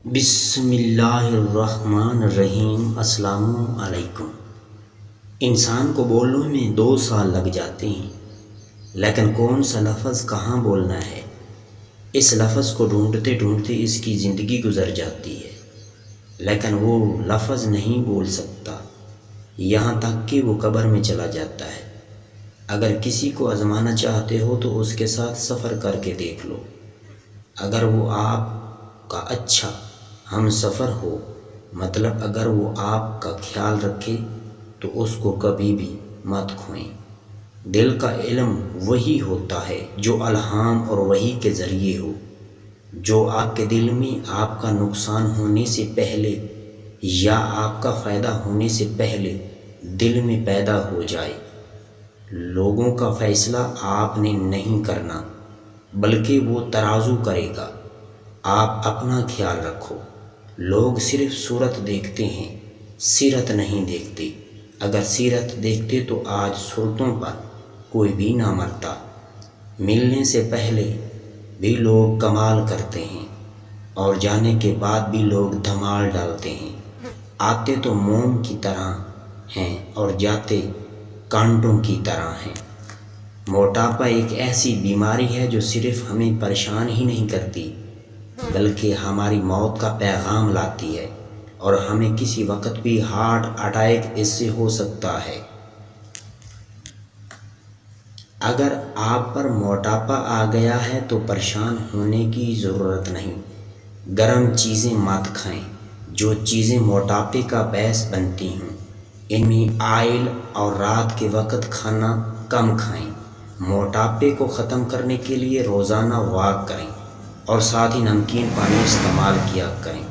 بسم اللہ الرحمن الرحیم۔ السلام علیکم۔ انسان کو بولنے میں 2 سال لگ جاتے ہیں، لیکن کون سا لفظ کہاں بولنا ہے، اس لفظ کو ڈھونڈتے ڈھونڈتے اس کی زندگی گزر جاتی ہے، لیکن وہ لفظ نہیں بول سکتا، یہاں تک کہ وہ قبر میں چلا جاتا ہے۔ اگر کسی کو آزمانا چاہتے ہو تو اس کے ساتھ سفر کر کے دیکھ لو، اگر وہ آپ کا اچھا ہم سفر ہو، مطلب اگر وہ آپ کا خیال رکھے تو اس کو کبھی بھی مت کھوئیں۔ دل کا علم وہی ہوتا ہے جو الہام اور وحی کے ذریعے ہو، جو آپ کے دل میں آپ کا نقصان ہونے سے پہلے یا آپ کا فائدہ ہونے سے پہلے دل میں پیدا ہو جائے۔ لوگوں کا فیصلہ آپ نے نہیں کرنا، بلکہ وہ ترازو کرے گا۔ آپ اپنا خیال رکھو۔ لوگ صرف صورت دیکھتے ہیں، سیرت نہیں دیکھتے۔ اگر سیرت دیکھتے تو آج صورتوں پر کوئی بھی نہ مرتا۔ ملنے سے پہلے بھی لوگ کمال کرتے ہیں، اور جانے کے بعد بھی لوگ دھمال ڈالتے ہیں۔ آتے تو موم کی طرح ہیں اور جاتے کانٹوں کی طرح ہیں۔ موٹاپا ایک ایسی بیماری ہے جو صرف ہمیں پریشان ہی نہیں کرتی، بلکہ ہماری موت کا پیغام لاتی ہے، اور ہمیں کسی وقت بھی ہارٹ اٹیک اس سے ہو سکتا ہے۔ اگر آپ پر موٹاپا آ گیا ہے تو پریشان ہونے کی ضرورت نہیں۔ گرم چیزیں مت کھائیں، جو چیزیں موٹاپے کا باعث بنتی ہوں، ان میں آئل اور رات کے وقت کھانا کم کھائیں۔ موٹاپے کو ختم کرنے کے لیے روزانہ واک کریں اور ساتھ ہی نمکین پانی استعمال کیا کریں۔